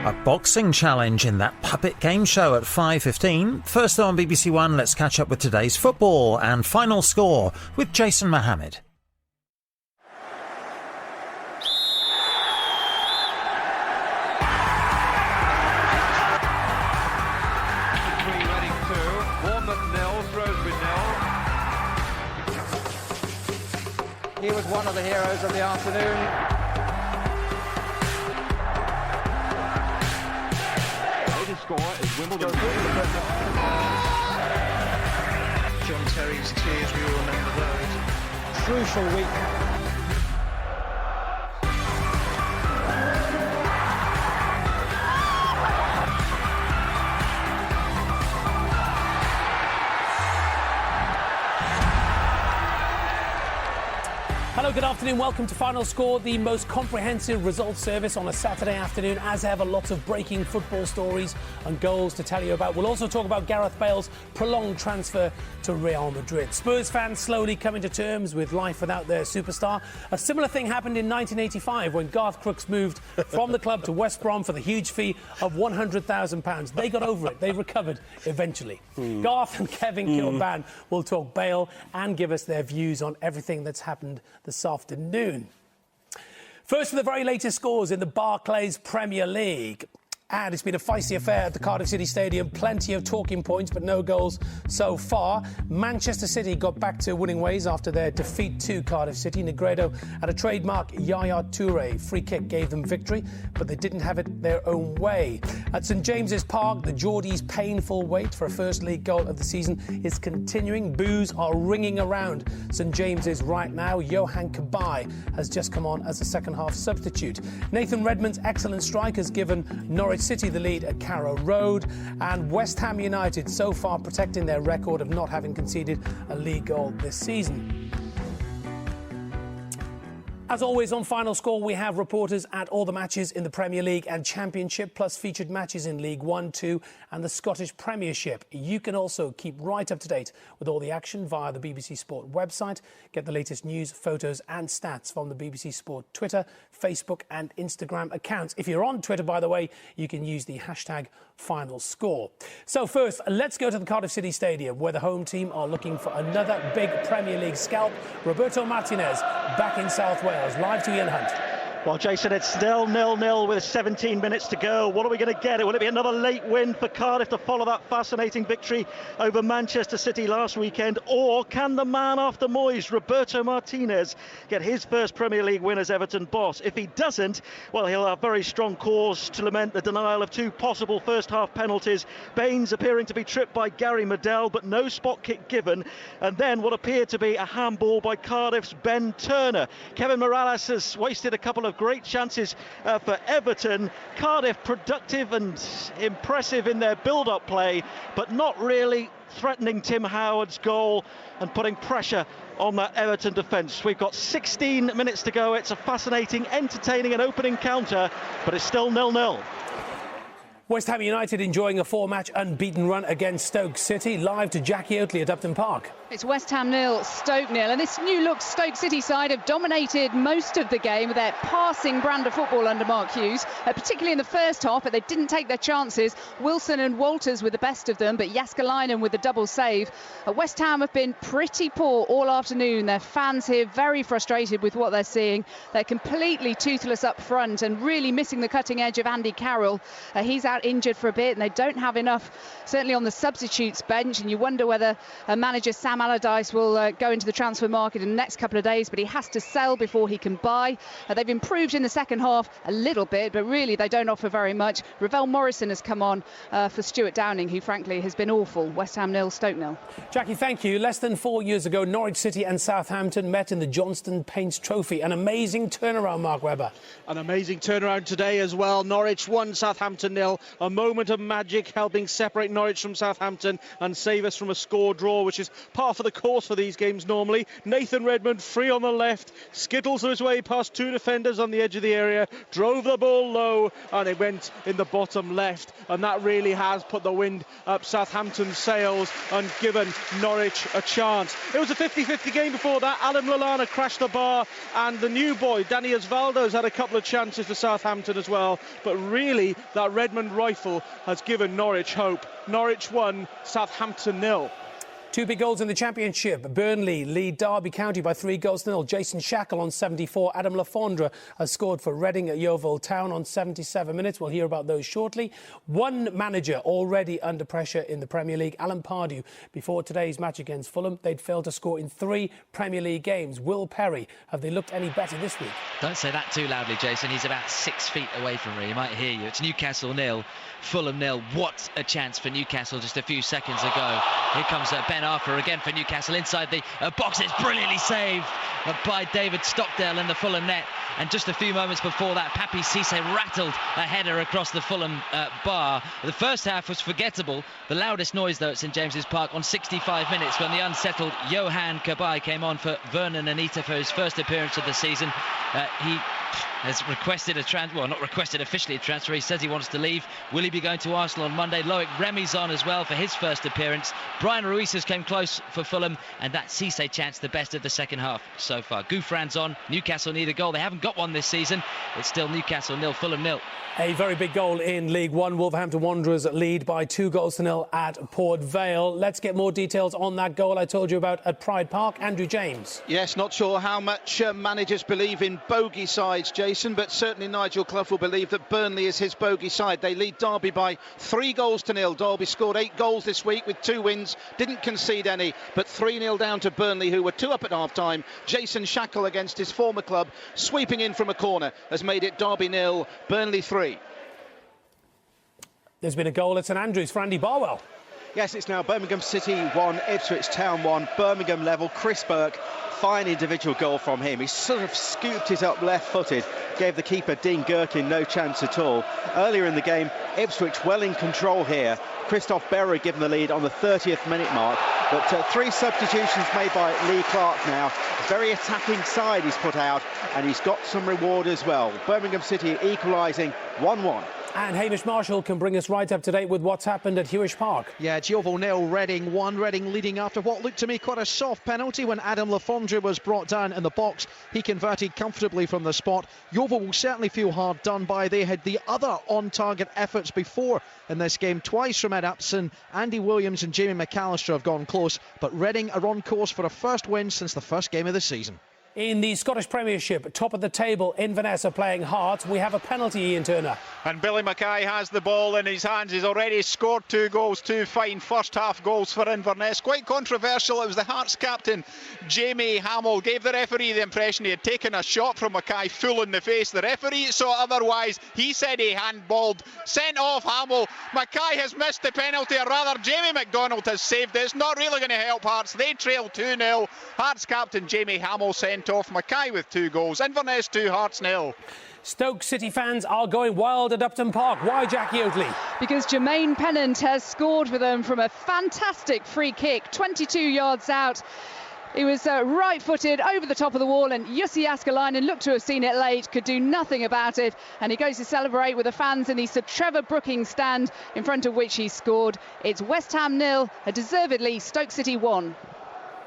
A boxing challenge in that puppet game show at 5:15. First on BBC One, let's catch up with today's football and final score with Jason Mohammad. He was one of the heroes of the afternoon. Latest score is Wimbledon. John Terry's tears, we all remember those. Crucial week. Hello, good afternoon. Welcome to Final Score, the most comprehensive results service on a Saturday afternoon. As ever, lots of breaking football stories and goals to tell you about. We'll also talk about Gareth Bale's prolonged transfer to Real Madrid. Spurs fans slowly coming to terms with life without their superstar. A similar thing happened in 1985 when Garth Crooks moved from the club to West Brom for the huge fee of £100,000. They got over it. They recovered eventually. Garth and Kevin Kilbane will talk Bale and give us their views on everything that's happened this afternoon. First, for the very latest scores in the Barclays Premier League. And it's been a feisty affair at the Cardiff City Stadium. Plenty of talking points, but no goals so far. Manchester City got back to winning ways after their defeat to Cardiff City. Negredo had a trademark Yaya Toure free kick gave them victory, but they didn't have it their own way. At St James's Park, the Geordies' painful wait for a first league goal of the season is continuing. Boos are ringing around St James's right now. Johan Cabaye has just come on as a second-half substitute. Nathan Redmond's excellent strike has given Norwich City the lead at Carrow Road, and West Ham United so far protecting their record of not having conceded a league goal this season. As always, on Final Score, we have reporters at all the matches in the Premier League and Championship, plus featured matches in League 1, 2 and the Scottish Premiership. You can also keep right up to date with all the action via the BBC Sport website. Get the latest news, photos and stats from the BBC Sport Twitter, Facebook and Instagram accounts. If you're on Twitter, by the way, you can use the hashtag Final Score. So first, let's go to the Cardiff City Stadium, where the home team are looking for another big Premier League scalp. Roberto Martinez back in South Wales. Live to Ian Hunt. Well, Jason, it's still 0-0 with 17 minutes to go. What are we going to get? Will it be another late win for Cardiff to follow that fascinating victory over Manchester City last weekend? Or can the man after Moyes, Roberto Martinez, get his first Premier League win as Everton boss? If he doesn't, well, he'll have very strong cause to lament the denial of two possible first-half penalties. Baines appearing to be tripped by Gary Medel, but no spot kick given. And then what appeared to be a handball by Cardiff's Ben Turner. Kevin Morales has wasted a couple of great chances for Everton. Cardiff productive and impressive in their build-up play, but not really threatening Tim Howard's goal and putting pressure on that Everton defence. We've got 16 minutes to go. It's a fascinating, entertaining and opening counter, but it's still 0-0. West Ham United enjoying a four-match unbeaten run against Stoke City. Live to Jackie Oatley at Upton Park. It's West Ham 0, Stoke 0, and this new-look Stoke City side have dominated most of the game with their passing brand of football under Mark Hughes, particularly in the first half, but they didn't take their chances. Wilson and Walters were the best of them, but Jääskeläinen with the double save. West Ham have been pretty poor all afternoon. Their fans here very frustrated with what they're seeing. They're completely toothless up front and really missing the cutting edge of Andy Carroll. He's out injured for a bit, and they don't have enough, certainly on the substitutes bench, and you wonder whether manager Sam Allardyce will go into the transfer market in the next couple of days, but he has to sell before he can buy. They've improved in the second half a little bit, but really they don't offer very much. Ravel Morrison has come on for Stuart Downing, who frankly has been awful. West Ham 0, Stoke 0. Jackie, thank you. Less than 4 years ago, Norwich City and Southampton met in the Johnston Paints Trophy. An amazing turnaround, Mark Webber. An amazing turnaround today as well. Norwich 1, Southampton 0. A moment of magic helping separate Norwich from Southampton and save us from a score draw, which is part par for the course for these games normally. Nathan Redmond free on the left, skittles his way past two defenders on the edge of the area, drove the ball low, and it went in the bottom left, and that really has put the wind up Southampton's sails and given Norwich a chance. It was a 50-50 game before that. Adam Lallana crashed the bar, and the new boy Danny Osvaldo's had a couple of chances for Southampton as well, but really that Redmond rifle has given Norwich hope. Norwich 1, Southampton 0. Two big goals in the Championship. Burnley lead Derby County by 3-0. Jason Shackle on 74. Adam Lafondra has scored for Reading at Yeovil Town on 77 minutes. We'll hear about those shortly. One manager already under pressure in the Premier League, Alan Pardew. Before today's match against Fulham, they'd failed to score in 3 Premier League games. Will Perry, have they looked any better this week? Don't say that too loudly, Jason. He's about 6 feet away from me. He might hear you. It's Newcastle 0, Fulham 0. What a chance for Newcastle just a few seconds ago. Here comes Ben Arthur again for Newcastle inside the box. It's brilliantly saved by David Stockdale in the Fulham net. And just a few moments before that, Papi Cisse rattled a header across the Fulham bar. The first half was forgettable. The loudest noise, though, at St James's Park on 65 minutes when the unsettled Johan Cabaye came on for Vernon Anita for his first appearance of the season. He has requested not requested officially a transfer. He says he wants to leave. Will he be going to Arsenal on Monday? Loic Remy's on as well for his first appearance. Brian Ruiz has came close for Fulham, and that Cisse chance the best of the second half so far. Gouffran's on. Newcastle need a goal. They haven't got one this season. It's still Newcastle 0, Fulham 0. A very big goal in League One. Wolverhampton Wanderers lead by 2-0 at Port Vale. Let's get more details on that goal I told you about at Pride Park. Andrew James. Yes, not sure how much managers believe in bogey sides, Jason, but certainly Nigel Clough will believe that Burnley is his bogey side. They lead Derby by 3-0. Derby scored 8 goals this week with 2 wins, didn't concede any, but 3-0 down to Burnley, who were 2 up at half-time. Jason Shackle against his former club, sweeping in from a corner, has made it Derby 0, Burnley 3. There's been a goal at St Andrews for Andy Barwell. Yes, it's now Birmingham City 1, Ipswich Town 1, Birmingham level. Chris Burke, fine individual goal from him. He sort of scooped it up left-footed, gave the keeper Dean Gherkin no chance at all. Earlier in the game, Ipswich well in control here. Christoph Berra given the lead on the 30th minute mark, but 3 substitutions made by Lee Clark now. Very attacking side he's put out, and he's got some reward as well. Birmingham City equalising 1-1. And Hamish Marshall can bring us right up to date with what's happened at Hewish Park. Yeah, Yeovil 0, Reading 1. Reading leading after what looked to me quite a soft penalty when Adam Lafondra was brought down in the box. He converted comfortably from the spot. Yeovil will certainly feel hard done by. They had the other on-target efforts before in this game. Twice from Ed Apson, Andy Williams and Jamie McAllister have gone close. But Reading are on course for a first win since the first game of the season. In the Scottish Premiership, top of the table, Inverness are playing Hearts. We have a penalty, Ian Turner. And Billy Mackay has the ball in his hands. He's already scored 2 goals, 2 fine first half goals for Inverness. Quite controversial. It was the Hearts captain, Jamie Hamill, gave the referee the impression he had taken a shot from Mackay full in the face. The referee saw otherwise. He said he handballed. Sent off Hamill. Mackay has missed the penalty, or rather Jamie McDonald has saved it. It's not really going to help Hearts. They trail 2-0. Hearts captain Jamie Hamill sent off. Mackay with 2 goals. Inverness 2, Hearts 0. Stoke City fans are going wild at Upton Park. Why, Jackie Oatley? Because Jermaine Pennant has scored for them from a fantastic free kick, 22 yards out. He was right-footed over the top of the wall, and Jussi Askelainen looked to have seen it late, could do nothing about it, and he goes to celebrate with the fans in the Sir Trevor Brookings stand, in front of which he scored. It's West Ham 0, a deservedly Stoke City 1.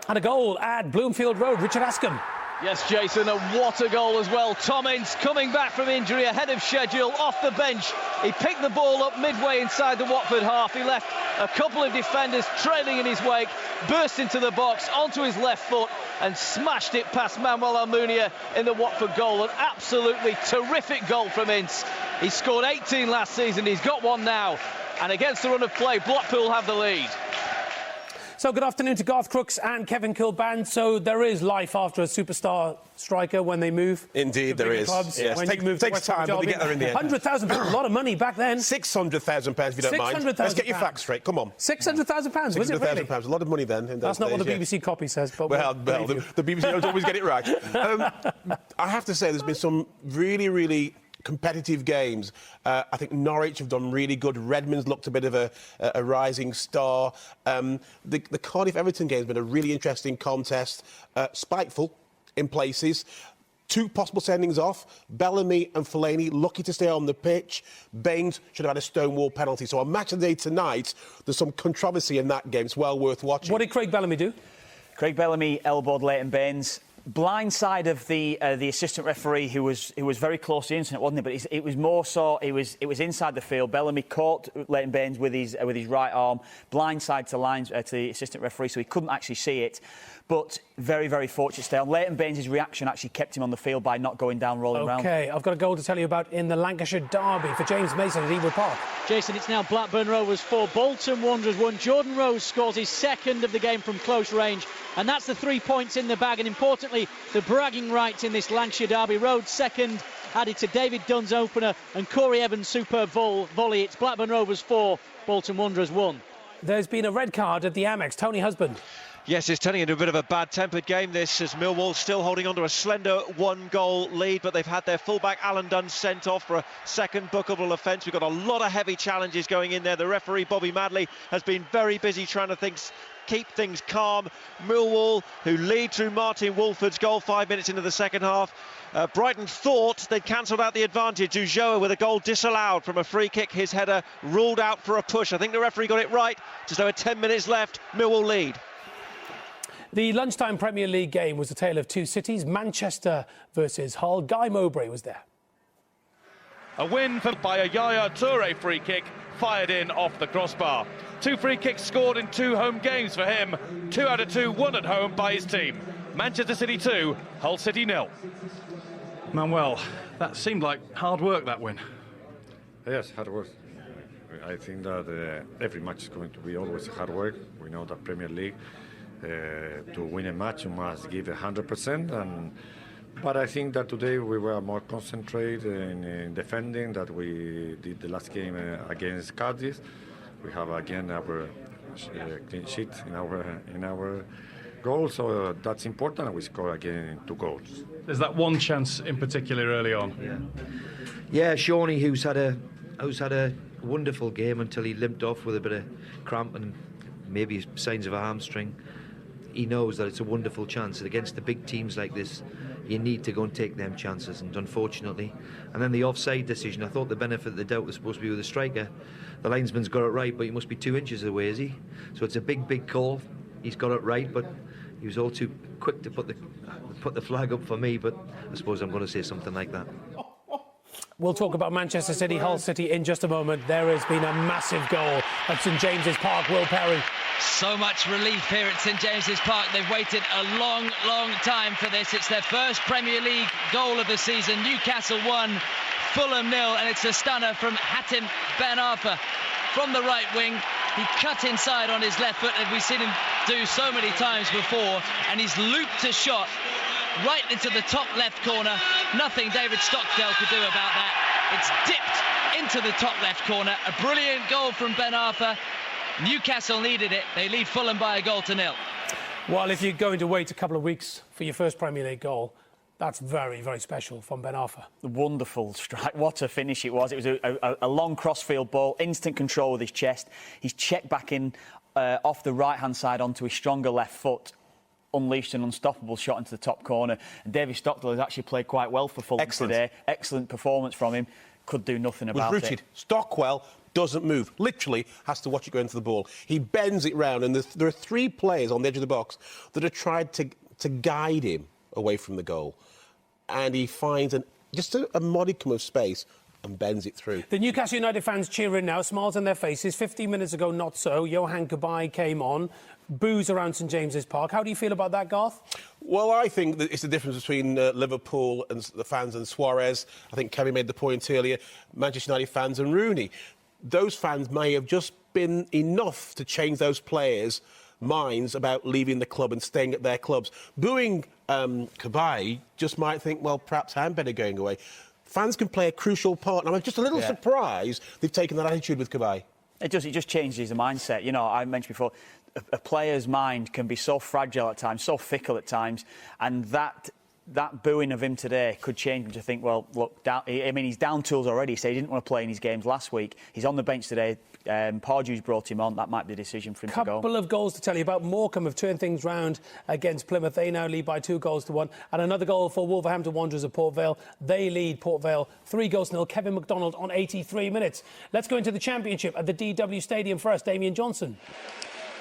And a goal at Bloomfield Road. Richard Askham. Yes, Jason, and what a goal as well. Tom Ince coming back from injury ahead of schedule, off the bench. He picked the ball up midway inside the Watford half. He left a couple of defenders trailing in his wake, burst into the box onto his left foot and smashed it past Manuel Almunia in the Watford goal. An absolutely terrific goal from Ince. He scored 18 last season. He's got 1 now. And against the run of play, Blackpool have the lead. So good afternoon to Garth Crooks and Kevin Kilbane. So there is life after a superstar striker when they move. Indeed, there is. Clubs, yes, takes time, but they get there in the end. £100,000, a lot of money back then. £600,000, if you don't mind. Let's get your facts straight. Come on. £600,000, was it really? £600,000, a lot of money then. In That's not days, what the BBC copy says. But well, the BBC don't always get it right. I have to say, there's been some really competitive games. I think Norwich have done really good. Redmond's looked a bit of a rising star. The Cardiff-Everton game has been a really interesting contest. Spiteful in places. 2 possible sendings off. Bellamy and Fellaini lucky to stay on the pitch. Baines should have had a Stonewall penalty. So on Match of the Day tonight, there's some controversy in that game. It's well worth watching. What did Craig Bellamy do? Craig Bellamy elbowed Leighton Baines. Blind side of the assistant referee, who was very close to the incident, wasn't he? But it was more so it was inside the field. Bellamy caught Leighton Baines with his right arm, blind side to the assistant referee, so he couldn't actually see it. But very, very fortunate stay on. Leighton Baines' reaction actually kept him on the field by not going down, rolling round. OK, I've got a goal to tell you about in the Lancashire derby for James Mason at Ewood Park. Jason, it's now Blackburn Rovers 4, Bolton Wanderers 1. Jordan Rose scores his second of the game from close range, and that's the 3 points in the bag. And importantly, the bragging rights in this Lancashire derby. Rhodes second, added to David Dunn's opener and Corey Evans' superb volley. It's Blackburn Rovers 4, Bolton Wanderers 1. There's been a red card at the Amex. Tony Husband. Yes, it's turning into a bit of a bad-tempered game, this, as Millwall still holding on to a slender 1-goal lead, but they've had their fullback Alan Dunn sent off for a second bookable offence. We've got a lot of heavy challenges going in there. The referee, Bobby Madley, has been very busy trying to keep things calm. Millwall, who lead through Martin Wolford's goal 5 minutes into the second half. Brighton thought they'd cancelled out the advantage. Ujoa with a goal disallowed from a free kick. His header ruled out for a push. I think the referee got it right. Just over 10 minutes left. Millwall lead. The lunchtime Premier League game was a tale of 2 cities, Manchester versus Hull. Guy Mowbray was there. A win by a Yaya Toure free kick fired in off the crossbar. 2 free kicks scored in 2 home games for him. 2 out of 2 won at home by his team. Manchester City 2, Hull City 0. Manuel, that seemed like hard work, that win. Yes, hard work. I think that every match is going to be always hard work. We know that Premier League, to win a match, you must give 100%. But I think that today we were more concentrated in defending that we did the last game against Cardiff. We have again our clean sheet in our goal, so that's important. And we score again 2 goals. There's that one chance in particular early on. Yeah, Shawnee, who's had a wonderful game until he limped off with a bit of cramp and maybe signs of a hamstring. He knows that it's a wonderful chance, and against the big teams like this, you need to go and take them chances, and unfortunately. And then the offside decision, I thought the benefit of the doubt was supposed to be with the striker. The linesman's got it right, but he must be 2 inches away, is he? So it's a big call. He's got it right, but he was all too quick to put the flag up for me, but I suppose I'm going to say something like that. We'll talk about Manchester City, Hull City in just a moment. There has been a massive goal at St James's Park. Will Perry. So much relief here at St James's Park. They've waited a long time for this. It's their first Premier League goal of the season. Newcastle 1, Fulham 0, and it's a stunner from Hatem Ben Arfa from the right wing. He cut inside on his left foot, and we've seen him do so many times before, and he's looped a shot right into the top left corner. Nothing David Stockdale could do about that. It's dipped into the top left corner. A brilliant goal from Ben Arfa. Newcastle needed it. They lead Fulham by a goal to 0. Well, if you're going to wait a couple of weeks for your first Premier League goal, that's very, very special from Ben Arfa. Wonderful strike. What a finish it was. It was a long crossfield ball, instant control with his chest. He's checked back in off the right-hand side onto his stronger left foot. Unleashed an unstoppable shot into the top corner. And David Stockdale has actually played quite well for Fulham today. Excellent performance from him. Could do nothing about it. Rooted. Stockwell doesn't move. Literally has to watch it go into the ball. He bends it round, and there are 3 players on the edge of the box that have tried to guide him away from the goal. And he finds just a modicum of space and bends it through. The Newcastle United fans cheering now, smiles on their faces. 15 minutes ago, not so. Johan Kabay came on. Boos around St James's Park. How do you feel about that, Garth? Well, I think that it's the difference between Liverpool and the fans and Suarez. I think Kevin made the point earlier. Manchester United fans and Rooney. Those fans may have just been enough to change those players' minds about leaving the club and staying at their clubs. Booing Kabay just might think, well, perhaps I'm better going away. Fans can play a crucial part, and I'm just a little surprised they've taken that attitude with Kabay. It just changes the mindset. You know, I mentioned before, a player's mind can be so fragile at times, so fickle at times, and that that booing of him today could change him to think, well, look, he's down tools already, so he didn't want to play in his games last week. He's on the bench today. Pardew's brought him on. That might be the decision for him to go. Couple of goals to tell you about. Morecambe have turned things round against Plymouth. They now lead by 2-1. And another goal for Wolverhampton Wanderers of Port Vale. They lead Port Vale 3-0. Kevin McDonald on 83 minutes. Let's go into the Championship at the DW Stadium first. Damien Johnson.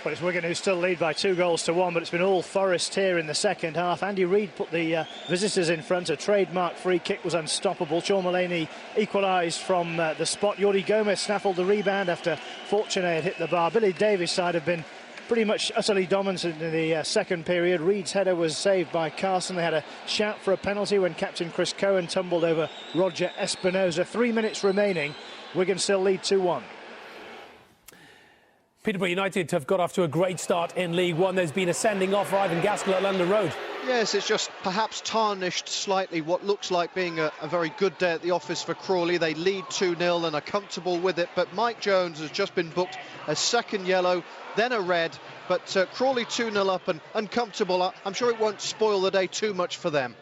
Well, it's Wigan who still lead by 2-1, but it's been all Forest here in the second half. Andy Reid put the visitors in front. A trademark free kick was unstoppable. Sean Mulaney equalised from the spot. Yori Gomez snaffled the rebound after Fortuné had hit the bar. Billy Davies' side have been pretty much utterly dominant in the second period. Reid's header was saved by Carson. They had a shout for a penalty when captain Chris Cohen tumbled over Roger Espinoza. 3 minutes remaining. Wigan still lead 2-1. Peterborough United have got off to a great start in League One. There's been a sending off for Ivan Gaskell at London Road. Yes, it's just perhaps tarnished slightly what looks like being a very good day at the office for Crawley. They lead 2-0 and are comfortable with it, but Mike Jones has just been booked a second yellow, then a red, but Crawley 2-0 up and uncomfortable. I'm sure it won't spoil the day too much for them.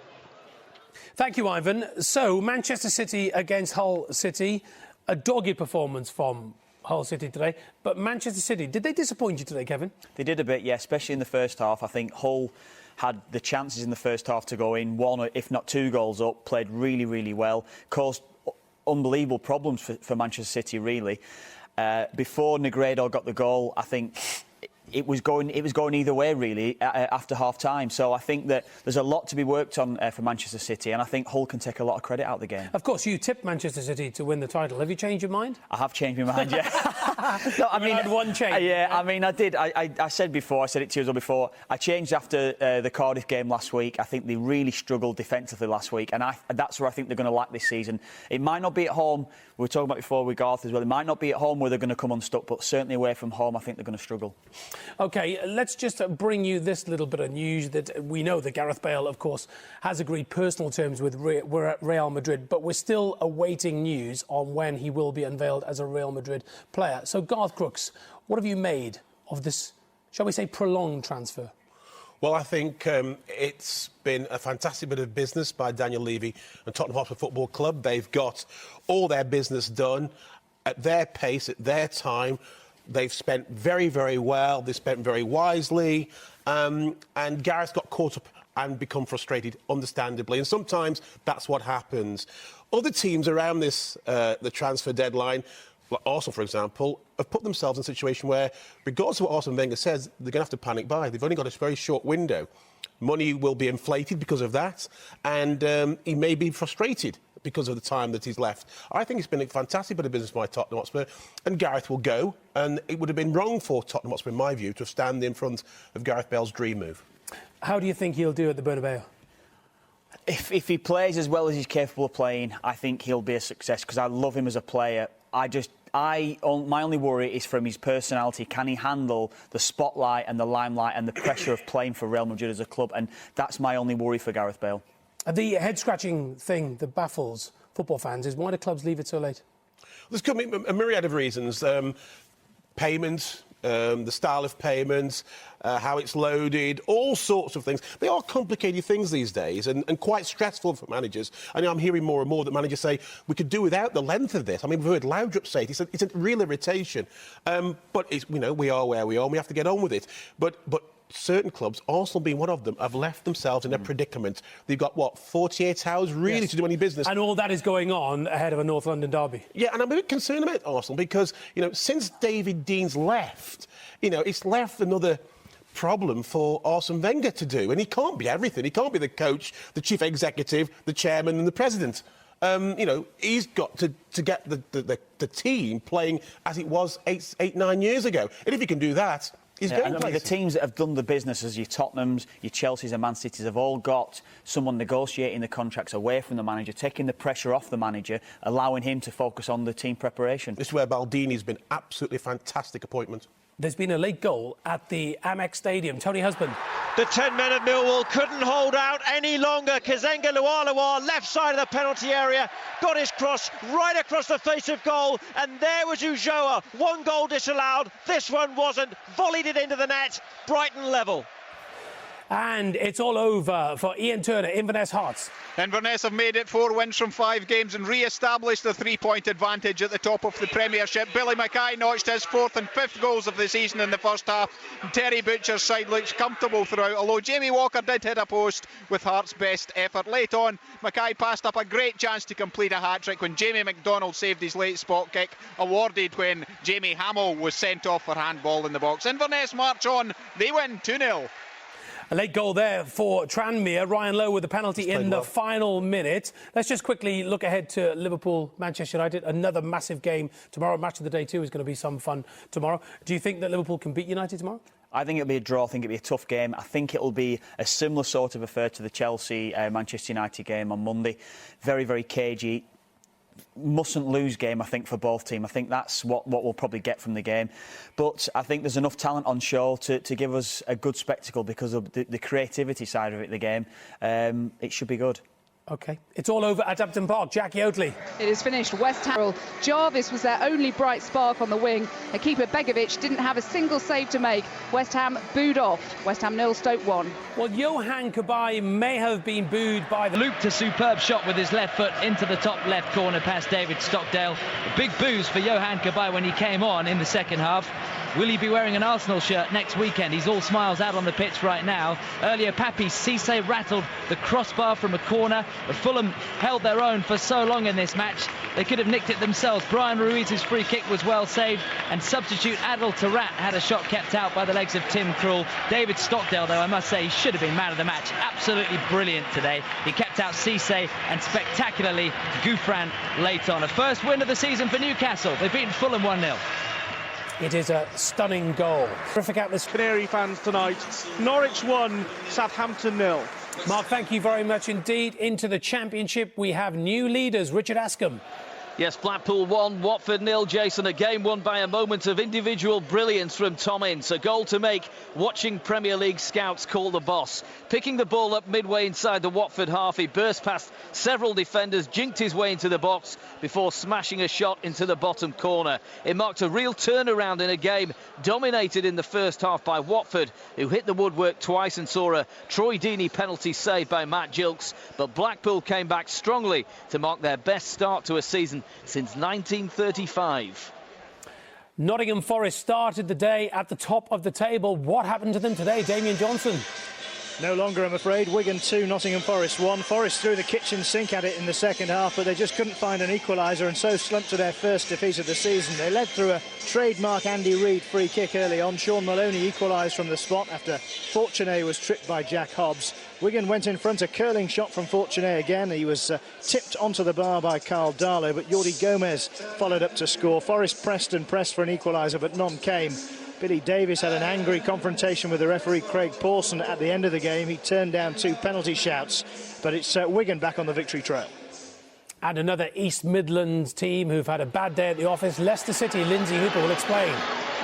Thank you, Ivan. So, Manchester City against Hull City. A dogged performance from Hull City today, but Manchester City, did they disappoint you today, Kevin? They did a bit, yeah, especially in the first half. I think Hull had the chances in the first half to go in, 1 if not 2 goals up, played really, really well, caused unbelievable problems for Manchester City, really. Before Negredo got the goal, I think it was going either way, really, after half-time. So I think that there's a lot to be worked on for Manchester City, and I think Hull can take a lot of credit out of the game. Of course, you tipped Manchester City to win the title. Have you changed your mind? I have changed my mind, yeah. No, I mean, had one change. Yeah, I mean, I did. I said before, I said it to you before, I changed after the Cardiff game last week. I think they really struggled defensively last week, and that's where I think they're going to lack this season. It might not be at home. We were talking about before with Garth as well. It might not be at home where they're going to come unstuck, but certainly away from home, I think they're going to struggle. OK, let's just bring you this little bit of news that we know that Gareth Bale, of course, has agreed personal terms with Real Madrid, but we're still awaiting news on when he will be unveiled as a Real Madrid player. So, Garth Crooks, what have you made of this, shall we say, prolonged transfer? Well, I think it's been a fantastic bit of business by Daniel Levy and Tottenham Hotspur Football Club. They've got all their business done at their pace, at their time. They've spent very, very well. They've spent very wisely. And Gareth got caught up and become frustrated, understandably. And sometimes that's what happens. Other teams around this, the transfer deadline, like Arsenal, for example, have put themselves in a situation where, regardless of what Arsene Wenger says, they're going to have to panic buy. They've only got a very short window. Money will be inflated because of that, and he may be frustrated because of the time that he's left. I think it's been a fantastic bit of business by Tottenham Hotspur, and Gareth will go, and it would have been wrong for Tottenham Hotspur, in my view, to stand in front of Gareth Bale's dream move. How do you think he'll do at the Bernabeu? If he plays as well as he's capable of playing, I think he'll be a success, because I love him as a player. My only worry is from his personality. Can he handle the spotlight and the limelight and the pressure of playing for Real Madrid as a club? And that's my only worry for Gareth Bale. The head-scratching thing that baffles football fans is why do clubs leave it so late? There's could be a myriad of reasons. Payment, the style of payments, how it's loaded, all sorts of things. They are complicated things these days and quite stressful for managers. And I'm hearing more and more that managers say, we could do without the length of this. I mean, we've heard Laudrup say it. It's a real irritation. But, we are where we are and we have to get on with it. But certain clubs, Arsenal being one of them, have left themselves in a predicament. They've got, 48 hours really to do any business. And all that is going on ahead of a North London derby. Yeah, and I'm a bit concerned about Arsenal because, since David Dean's left, it's left another problem for Arsene Wenger to do. And he can't be everything. He can't be the coach, the chief executive, the chairman and the president. He's got to get the team playing as it was 9 years ago. And if he can do that, the teams that have done the business, as your Tottenhams, your Chelseas and Man Cities, have all got someone negotiating the contracts away from the manager, taking the pressure off the manager, allowing him to focus on the team preparation. This is where Baldini's been absolutely fantastic appointment. There's been a late goal at the Amex Stadium. Tony Husband. The 10 men of Millwall couldn't hold out any longer. Kazenga Lualawa, left side of the penalty area, got his cross right across the face of goal, and there was Ulloa. One goal disallowed, this one wasn't. Volleyed it into the net, Brighton level. And it's all over for Ian Turner, Inverness Hearts. Inverness have made it 4 wins from 5 games and re-established the 3-point advantage at the top of the Premiership. Billy Mackay notched his 4th and 5th goals of the season in the first half. And Terry Butcher's side looks comfortable throughout, although Jamie Walker did hit a post with Hearts' best effort. Late on, Mackay passed up a great chance to complete a hat-trick when Jamie McDonald saved his late spot kick, awarded when Jamie Hamill was sent off for handball in the box. Inverness march on, they win 2-0. A late goal there for Tranmere. Ryan Lowe with the penalty in the final minute. Let's just quickly look ahead to Liverpool, Manchester United. Another massive game tomorrow. Match of the day too is going to be some fun tomorrow. Do you think that Liverpool can beat United tomorrow? I think it'll be a draw. I think it'll be a tough game. I think it'll be a similar sort of affair to the Chelsea-Manchester United game on Monday. Very, very cagey. Mustn't lose game, I think, for both teams. I think that's what we'll probably get from the game. But I think there's enough talent on show to give us a good spectacle because of the creativity side of it, the game. It should be good. OK. It's all over at Upton Park. Jackie Oatley. It is finished. West Ham. Jarvis was their only bright spark on the wing. A keeper Begovic didn't have a single save to make. West Ham booed off. West Ham 0, Stoke 1. Well, Johan Cabaye may have been booed by the... Looped a superb shot with his left foot into the top left corner past David Stockdale. A big boost for Johan Cabaye when he came on in the second half. Will he be wearing an Arsenal shirt next weekend? He's all smiles out on the pitch right now. Earlier, Papi Cisse rattled the crossbar from a corner. But Fulham held their own for so long in this match. They could have nicked it themselves. Brian Ruiz's free kick was well saved. And substitute Adel Taarabt had a shot kept out by the legs of Tim Krul. David Stockdale, though, I must say, he should have been man of the match. Absolutely brilliant today. He kept out Cisse and spectacularly Gouffran late on. A first win of the season for Newcastle. They've beaten Fulham 1-0. It is a stunning goal. Terrific atmosphere. Canary fans tonight. Norwich 1, Southampton 0. Mark, thank you very much indeed. Into the Championship, we have new leaders. Richard Askham. Yes, Blackpool 1, Watford 0, Jason. A game won by a moment of individual brilliance from Tom Ince. A goal to make, watching Premier League scouts call the boss. Picking the ball up midway inside the Watford half, he burst past several defenders, jinked his way into the box before smashing a shot into the bottom corner. It marked a real turnaround in a game dominated in the first half by Watford, who hit the woodwork twice and saw a Troy Deeney penalty saved by Matt Gilks. But Blackpool came back strongly to mark their best start to a season since 1935. Nottingham Forest started the day at the top of the table. What happened to them today, Damien Johnson? No longer, I'm afraid. Wigan 2, Nottingham Forest 1. Forest threw the kitchen sink at it in the second half, but they just couldn't find an equaliser and so slumped to their first defeat of the season. They led through a trademark Andy Reid free kick early on. Sean Maloney equalised from the spot after Fortuné was tripped by Jack Hobbs. Wigan went in front, a curling shot from Fortuné again. He was tipped onto the bar by Carl Darlow, but Jordi Gomez followed up to score. Forest pressed and pressed for an equaliser, but none came. Billy Davies had an angry confrontation with the referee Craig Pawson at the end of the game. He turned down 2 penalty shouts, but it's Wigan back on the victory trail. And another East Midlands team who've had a bad day at the office. Leicester City, Lindsay Hooper will explain.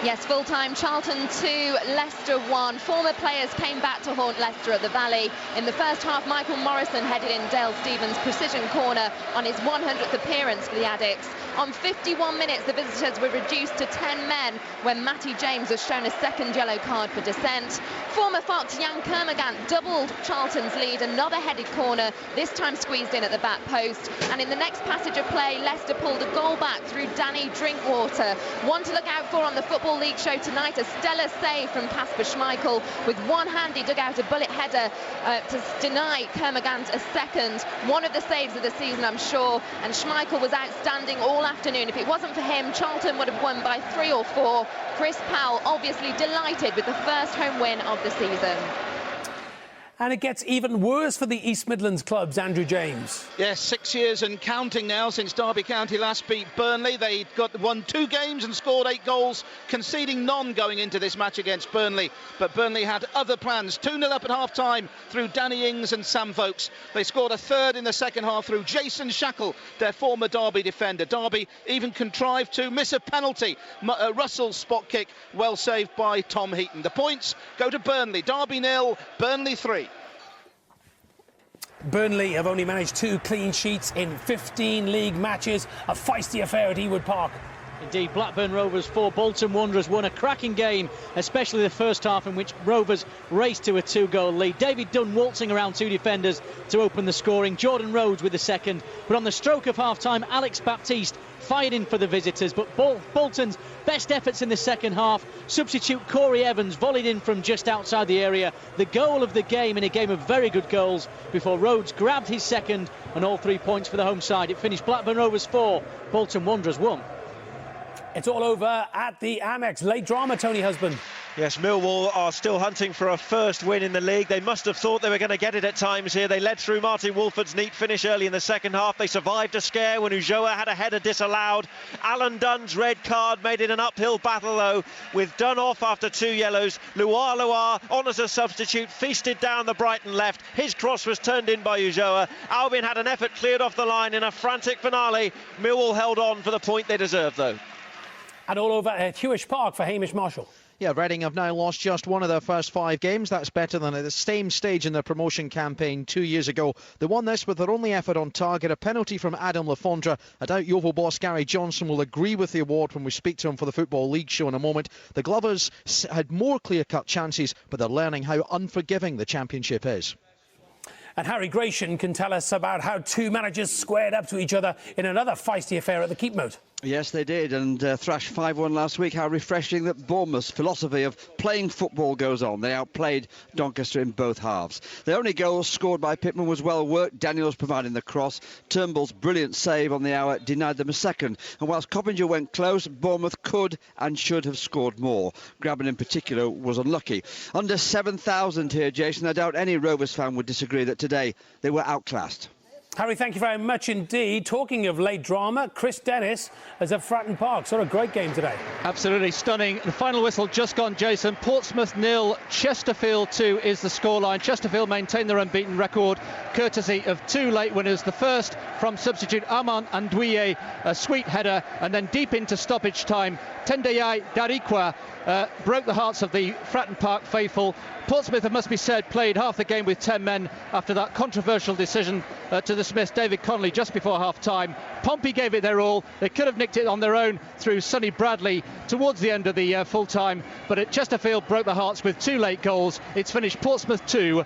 Yes, full-time, Charlton 2, Leicester 1. Former players came back to haunt Leicester at the Valley. In the first half, Michael Morrison headed in Dale Stevens' precision corner on his 100th appearance for the Addicts. On 51 minutes, the visitors were reduced to 10 men when Matty James was shown a second yellow card for dissent. Former Fox Jan Kermagant doubled Charlton's lead, another headed corner, this time squeezed in at the back post. And in the next passage of play, Leicester pulled a goal back through Danny Drinkwater. One to look out for on the Football League show tonight, a stellar save from Kasper Schmeichel. With one hand, he dug out a bullet header to deny Kermagant a second. One of the saves of the season, I'm sure, and Schmeichel was outstanding all afternoon. If it wasn't for him, Charlton would have won by 3 or 4. Chris Powell obviously delighted with the first home win of the season. And it gets even worse for the East Midlands clubs, Andrew James. Yes, 6 years and counting now since Derby County last beat Burnley. They won 2 games and scored 8 goals, conceding none going into this match against Burnley. But Burnley had other plans. 2-0 up at half-time through Danny Ings and Sam Vokes. They scored a third in the second half through Jason Shackle, their former Derby defender. Derby even contrived to miss a penalty. Russell's spot kick, well saved by Tom Heaton. The points go to Burnley. Derby 0, Burnley 3. Burnley have only managed 2 clean sheets in 15 league matches. A feisty affair at Ewood Park. Indeed, Blackburn Rovers 4, Bolton Wanderers 1. A cracking game, especially the first half, in which Rovers raced to a 2-goal lead. David Dunn waltzing around 2 defenders to open the scoring. Jordan Rhodes with the second. But on the stroke of half-time, Alex Baptiste fired in for the visitors. But Bolton's best efforts in the second half. Substitute Corey Evans volleyed in from just outside the area. The goal of the game in a game of very good goals before Rhodes grabbed his second, and all 3 points for the home side. It finished Blackburn Rovers 4, Bolton Wanderers 1. It's all over at the Amex. Late drama, Tony Husband. Yes, Millwall are still hunting for a first win in the league. They must have thought they were going to get it at times here. They led through Martin Wolford's neat finish early in the second half. They survived a scare when Ulloa had a header disallowed. Alan Dunn's red card made it an uphill battle, though, with Dunn off after 2 yellows. Loire on as a substitute, feasted down the Brighton left. His cross was turned in by Ulloa. Albion had an effort cleared off the line in a frantic finale. Millwall held on for the point they deserved, though. And all over at Hewish Park for Hamish Marshall. Yeah, Reading have now lost just one of their first 5 games. That's better than at the same stage in their promotion campaign 2 years ago. They won this with their only effort on target, a penalty from Adam Lafondra. I doubt Yeovil boss Gary Johnson will agree with the award when we speak to him for the Football League show in a moment. The Glovers had more clear-cut chances, but they're learning how unforgiving the Championship is. And Harry Gratian can tell us about how 2 managers squared up to each other in another feisty affair at the Keep Moat. Yes, they did, and thrashed 5-1 last week. How refreshing that Bournemouth's philosophy of playing football goes on. They outplayed Doncaster in both halves. The only goal scored by Pittman was well worked. Daniels providing the cross. Turnbull's brilliant save on the hour denied them a second. And whilst Coppinger went close, Bournemouth could and should have scored more. Grabban in particular was unlucky. Under 7,000 here, Jason. I doubt any Rovers fan would disagree that today they were outclassed. Harry, thank you very much indeed. Talking of late drama, Chris Dennis is at Fratton Park. Sort of great game today. Absolutely stunning. The final whistle just gone, Jason. Portsmouth 0, Chesterfield 2 is the scoreline. Chesterfield maintain their unbeaten record, courtesy of 2 late winners. The first from substitute Aman Andouye, a sweet header, and then deep into stoppage time, Tendeye Darikwa broke the hearts of the Fratton Park faithful. Portsmouth, it must be said, played half the game with 10 men after that controversial decision to dismiss David Connolly just before half-time. Pompey gave it their all. They could have nicked it on their own through Sonny Bradley towards the end of the full-time, but Chesterfield broke the hearts with 2 late goals. It's finished Portsmouth 2,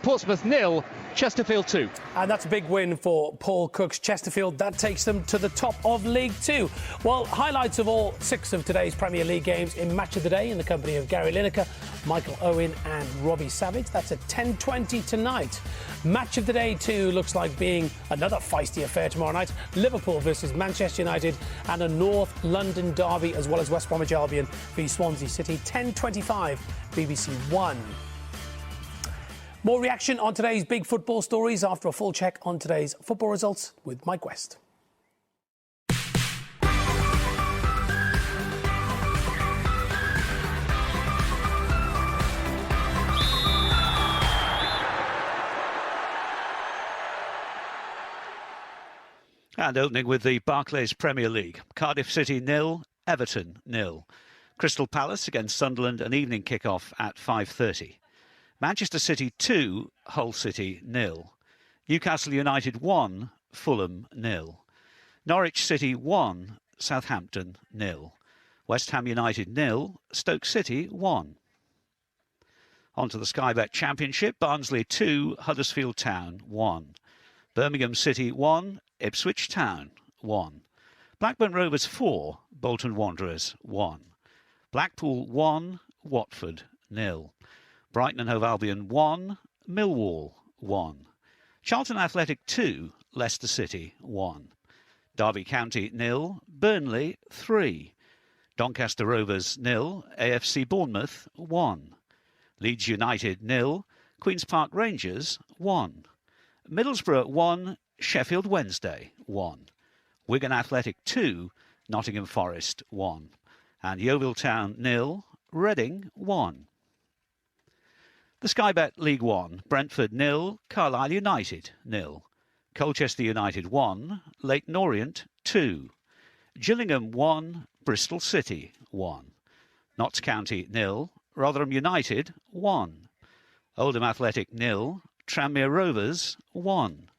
Portsmouth 0, Chesterfield 2. And that's a big win for Paul Cook's Chesterfield. That takes them to the top of League 2. Well, highlights of all 6 of today's Premier League games in Match of the Day in the company of Gary Lineker, Michael Owen and Robbie Savage. That's at 10:20 tonight. Match of the Day 2 looks like being another feisty affair tomorrow night. Liverpool versus Manchester United, and a North London derby, as well as West Bromwich Albion v Swansea City. 10:25 BBC One. More reaction on today's big football stories after a full check on today's football results with Mike West. And opening with the Barclays Premier League. Cardiff City 0, Everton 0. Crystal Palace against Sunderland, an evening kick-off at 5:30. Manchester City 2, Hull City 0. Newcastle United 1, Fulham 0. Norwich City 1, Southampton 0. West Ham United 0, Stoke City 1. On to the Sky Bet Championship. Barnsley 2, Huddersfield Town 1. Birmingham City 1, Ipswich Town 1. Blackburn Rovers 4, Bolton Wanderers 1. Blackpool 1, Watford 0. Brighton and Hove Albion 1, Millwall 1. Charlton Athletic 2, Leicester City 1. Derby County 0, Burnley 3. Doncaster Rovers 0, AFC Bournemouth 1. Leeds United 0, Queen's Park Rangers 1. Middlesbrough 1, Sheffield Wednesday 1. Wigan Athletic 2, Nottingham Forest 1. And Yeovil Town 0, Reading 1. The Sky Bet League 1, Brentford 0, Carlisle United 0. Colchester United 1, Leyton Orient 2. Gillingham 1, Bristol City 1. Notts County 0, Rotherham United 1. Oldham Athletic 0, Tranmere Rovers 1.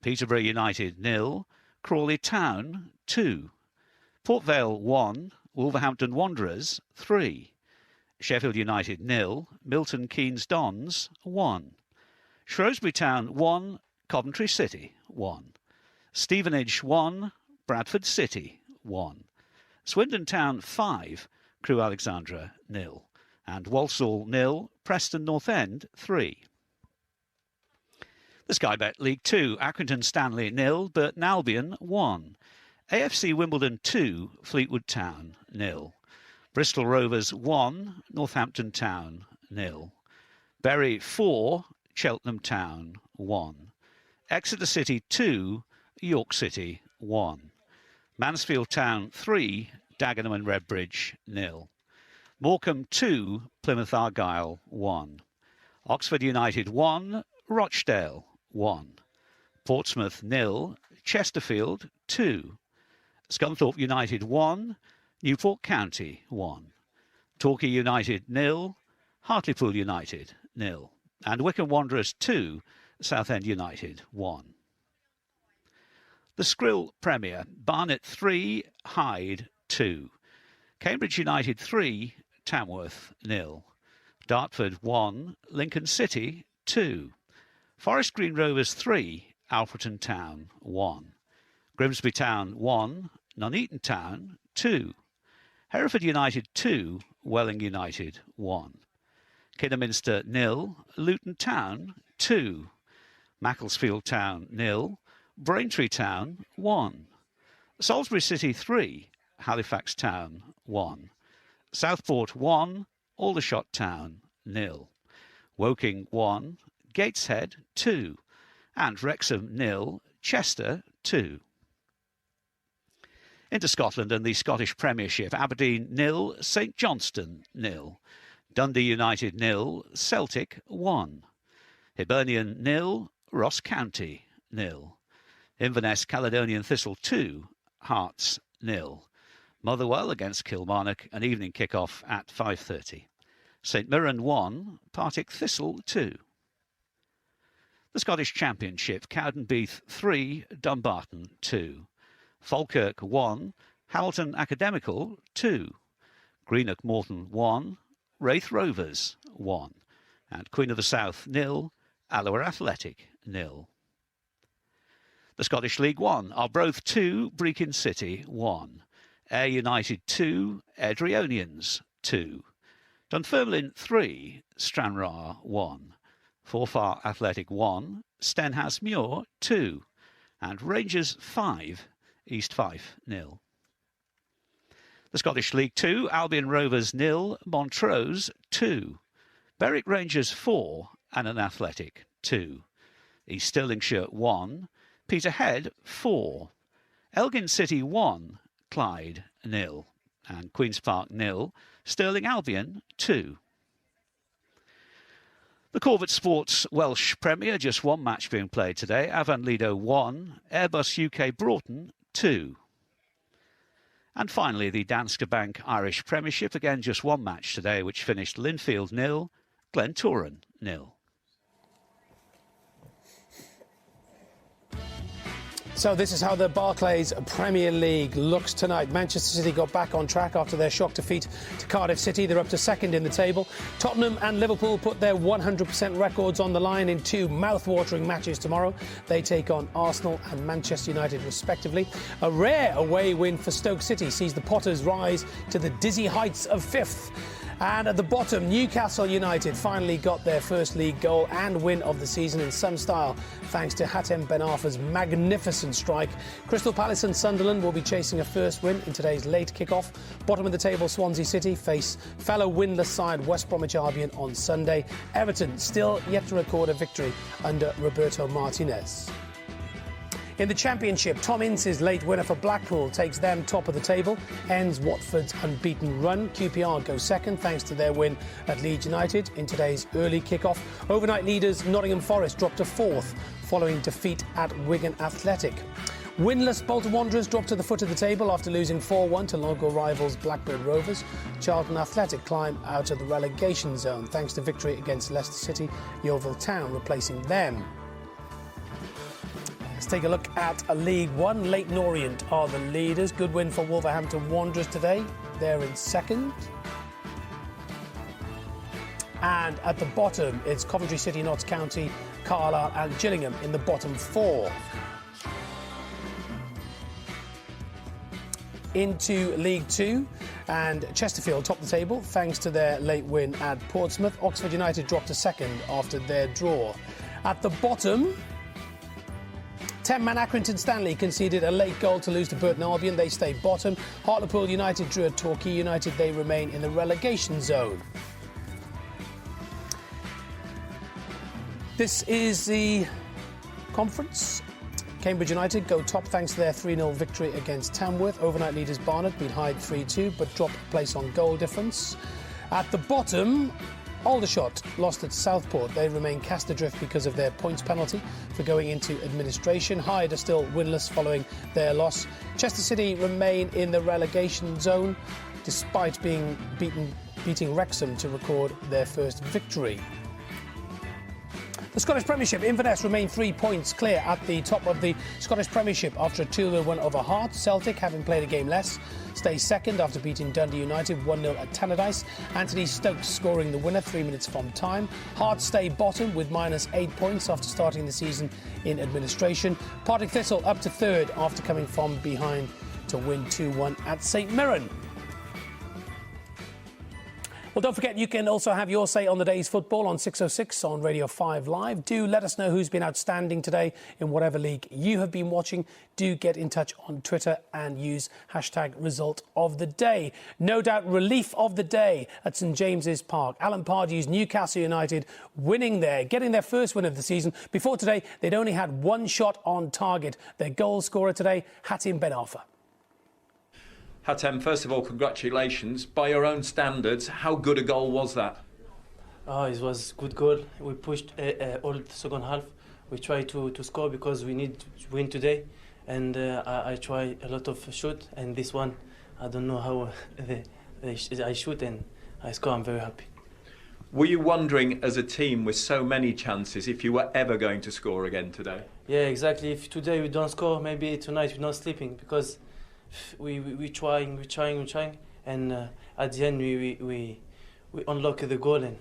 Peterborough United 0, Crawley Town 2. Port Vale 1, Wolverhampton Wanderers 3. Sheffield United 0, Milton Keynes Dons 1. Shrewsbury Town 1, Coventry City 1. Stevenage 1, Bradford City 1. Swindon Town 5, Crewe Alexandra 0. And Walsall 0, Preston North End 3. The Sky Bet League 2, Accrington Stanley 0, Burton Albion 1. AFC Wimbledon 2, Fleetwood Town 0. Bristol Rovers 1, Northampton Town 0. Bury 4, Cheltenham Town 1. Exeter City 2, York City 1. Mansfield Town 3, Dagenham and Redbridge 0. Morecambe 2, Plymouth Argyle 1. Oxford United 1, Rochdale 1. Portsmouth 0, Chesterfield 2. Scunthorpe United 1, Newport County 1. Torquay United 0, Hartlepool United 0. And Wycombe Wanderers 2, Southend United 1. The Skrill Premier, Barnet 3, Hyde 2. Cambridge United 3, Tamworth 0. Dartford 1, Lincoln City 2. Forest Green Rovers 3, Alfreton Town 1. Grimsby Town 1, Nuneaton Town 2. Hereford United 2, Welling United 1. Kidderminster 0, Luton Town 2. Macclesfield Town 0, Braintree Town 1. Salisbury City 3, Halifax Town 1. Southport 1, Aldershot Town 0. Woking 1, Gateshead 2. And Wrexham 0, Chester 2. Into Scotland and the Scottish Premiership, Aberdeen 0, St Johnstone 0. Dundee United 0, Celtic 1. Hibernian 0, Ross County 0. Inverness Caledonian Thistle 2, Hearts 0. Motherwell against Kilmarnock, an evening kick-off at 5:30. St Mirren 1, Partick Thistle 2. The Scottish Championship, Cowdenbeath 3, Dumbarton 2. Falkirk 1, Hamilton Academical 2. Greenock Morton 1, Wraith Rovers 1. And Queen of the South 0, Alloa Athletic 0. The Scottish League 1, Arbroath 2, Brechin City 1. Ayr United 2, Airdrieonians 2. Dunfermline 3, Stranraer 1. Forfar Athletic 1, Stenhousemuir 2. And Rangers 5, East Fife 0. The Scottish League 2, Albion Rovers 0, Montrose 2. Berwick Rangers 4, Annan Athletic 2. East Stirlingshire 1, Peterhead 4. Elgin City 1, Clyde 0. And Queen's Park 0, Stirling Albion 2. The Corvette Sports Welsh Premier, just one match being played today. Avon Lido 1, Airbus UK Broughton 2. And finally, the Danske Bank Irish Premiership, again just one match today, which finished Linfield 0, Glentoran 0. So this is how the Barclays Premier League looks tonight. Manchester City got back on track after their shock defeat to Cardiff City. They're up to second in the table. Tottenham and Liverpool put their 100% records on the line in two mouth-watering matches tomorrow. They take on Arsenal and Manchester United respectively. A rare away win for Stoke City sees the Potters rise to the dizzy heights of fifth. And at the bottom, Newcastle United finally got their first league goal and win of the season in some style, thanks to Hatem Ben Arfa's magnificent strike. Crystal Palace and Sunderland will be chasing a first win in today's late kick-off. Bottom of the table, Swansea City face fellow winless side West Bromwich Albion on Sunday. Everton still yet to record a victory under Roberto Martinez. In the Championship, Tom Ince's late winner for Blackpool takes them top of the table, ends Watford's unbeaten run. QPR go second thanks to their win at Leeds United in today's early kick-off. Overnight leaders Nottingham Forest dropped to fourth following defeat at Wigan Athletic. Winless Bolton Wanderers dropped to the foot of the table after losing 4-1 to local rivals Blackburn Rovers. Charlton Athletic climb out of the relegation zone thanks to victory against Leicester City, Yeovil Town replacing them. Let's take a look at League One. Leyton Orient are the leaders. Good win for Wolverhampton Wanderers today. They're in second. And at the bottom, it's Coventry City, Notts County, Carlisle and Gillingham in the bottom four. Into League Two, and Chesterfield top the table thanks to their late win at Portsmouth. Oxford United dropped to second after their draw. At the bottom, 10-man Accrington Stanley conceded a late goal to lose to Burton Albion. They stay bottom. Hartlepool United drew at Torquay United. They remain in the relegation zone. This is the conference. Cambridge United go top thanks to their 3-0 victory against Tamworth. Overnight leaders Barnet beat Hyde 3-2 but dropped a place on goal difference. At the bottom, Aldershot lost at Southport. They remain cast adrift because of their points penalty for going into administration. Hyde are still winless following their loss. Chester City remain in the relegation zone despite beating Wrexham to record their first victory. The Scottish Premiership, Inverness remain 3 points clear at the top of the Scottish Premiership after a 2-0 win over Hearts. Celtic, having played a game less, stay second after beating Dundee United 1-0 at Tannadice. Anthony Stokes scoring the winner 3 minutes from time. Hearts stay bottom with minus 8 points after starting the season in administration. Partick Thistle up to third after coming from behind to win 2-1 at St Mirren. Well, don't forget, you can also have your say on the day's football on 606 on Radio 5 Live. Do let us know who's been outstanding today in whatever league you have been watching. Do get in touch on Twitter and use hashtag result of the day. No doubt relief of the day at St James's Park. Alan Pardew's Newcastle United winning there, getting their first win of the season. Before today, they'd only had one shot on target. Their goal scorer today, Hatem Ben Arfa. Hatem, first of all, congratulations. By your own standards, how good a goal was that? Oh, it was good goal. We pushed all the second half. We tried to score because we need to win today. And I try a lot of shoot. And this one, I don't know how I shoot and I score. I'm very happy. Were you wondering, as a team with so many chances, if you were ever going to score again today? Yeah, exactly. If today we don't score, maybe tonight we're not sleeping because we trying, and at the end we unlock the goal, and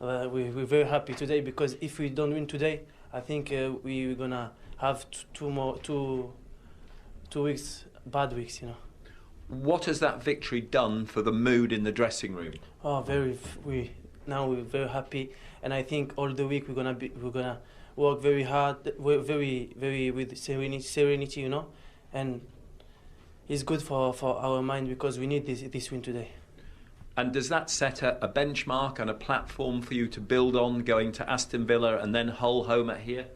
we're very happy today because if we don't win today, I think we're gonna have two weeks, bad weeks, you know. What has that victory done for the mood in the dressing room? Oh, we're very happy, and I think all the week we're gonna work very hard, very with serenity, you know, and it's good for our mind because we need this win today. And does that set a benchmark and a platform for you to build on, going to Aston Villa and then Hull home at here?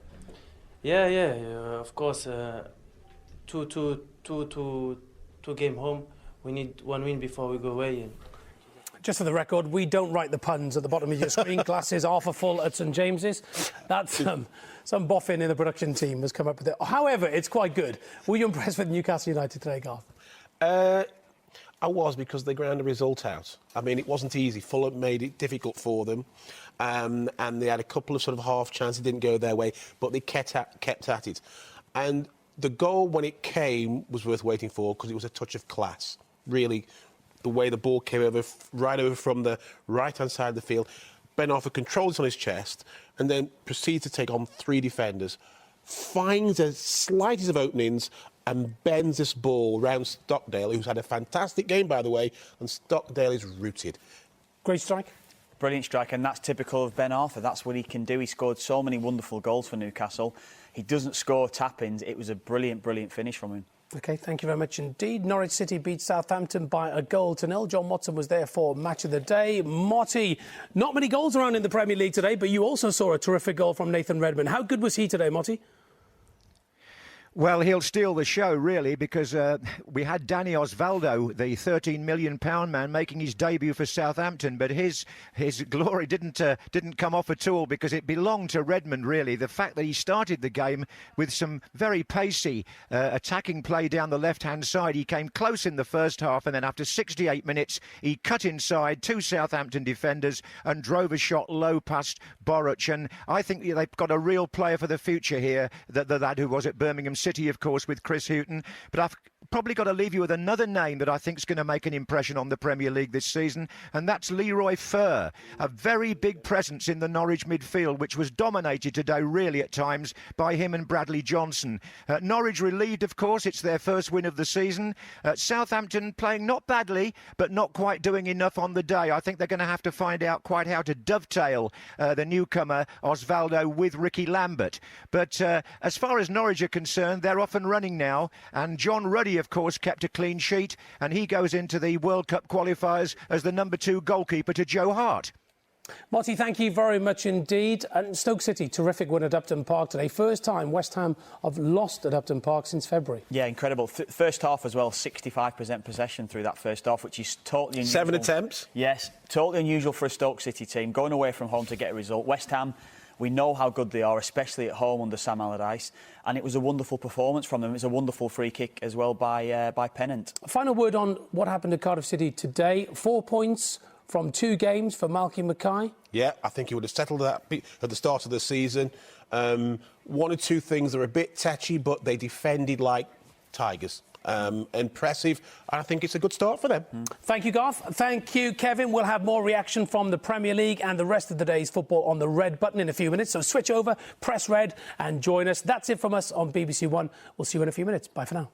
Yeah, of course. Two game home. We need one win before we go away. And just for the record, we don't write the puns at the bottom of your screen. Glasses half a full at St James's. That's some boffin in the production team has come up with it. However, it's quite good. Were you impressed with Newcastle United today, Garth? I was, because they ground a result out. I mean, it wasn't easy. Fulham made it difficult for them, and they had a couple of sort of half chances, didn't go their way, but they kept at it. And the goal, when it came, was worth waiting for because it was a touch of class. Really, the way the ball came right over from the right-hand side of the field. Ben Arfa controls on his chest and then proceeds to take on 3 defenders, finds the slightest of openings and bends this ball round Stockdale, who's had a fantastic game, by the way, and Stockdale is rooted. Great strike. Brilliant strike, and that's typical of Ben Arfa. That's what he can do. He scored so many wonderful goals for Newcastle. He doesn't score tap-ins. It was a brilliant, brilliant finish from him. OK, thank you very much indeed. Norwich City beat Southampton by 1-0. John Motson was there for Match of the Day. Motty, not many goals around in the Premier League today, but you also saw a terrific goal from Nathan Redmond. How good was he today, Motty? Well, he'll steal the show, really, because we had Danny Osvaldo, the £13 million man, making his debut for Southampton, but his glory didn't come off at all because it belonged to Redmond, really. The fact that he started the game with some very pacey attacking play down the left-hand side. He came close in the first half, and then after 68 minutes, he cut inside two Southampton defenders and drove a shot low past Boruc. And I think they've got a real player for the future here, that who was at Birmingham City, of course, with Chris Hughton. But I've probably got to leave you with another name that I think is going to make an impression on the Premier League this season, and that's Leroy Fer. A very big presence in the Norwich midfield, which was dominated today, really, at times, by him and Bradley Johnson. Norwich relieved, of course. It's their first win of the season. Southampton playing not badly, but not quite doing enough on the day. I think they're going to have to find out quite how to dovetail the newcomer, Osvaldo, with Ricky Lambert. But as far as Norwich are concerned, they're off and running now, and John Ruddy, of course, kept a clean sheet, and he goes into the World Cup qualifiers as the number 2 goalkeeper to Joe Hart. Marty, thank you very much indeed. And Stoke City, terrific win at Upton Park today. First time West Ham have lost at Upton Park since February. Yeah, incredible. First half as well, 65% possession through that first half, which is totally unusual. 7 attempts? Yes, totally unusual for a Stoke City team. Going away from home to get a result. West Ham, we know how good they are, especially at home under Sam Allardyce. And it was a wonderful performance from them. It was a wonderful free kick as well by Pennant. Final word on what happened to Cardiff City today. 4 points from 2 games for Malky Mackay. Yeah, I think he would have settled that at the start of the season. 1 or 2 things that are a bit tetchy, but they defended like tigers. Impressive. I think it's a good start for them. Thank you, Garth. Thank you, Kevin. We'll have more reaction from the Premier League and the rest of the day's football on the red button in a few minutes. So switch over, press red and join us. That's it from us on BBC One. We'll see you in a few minutes. Bye for now.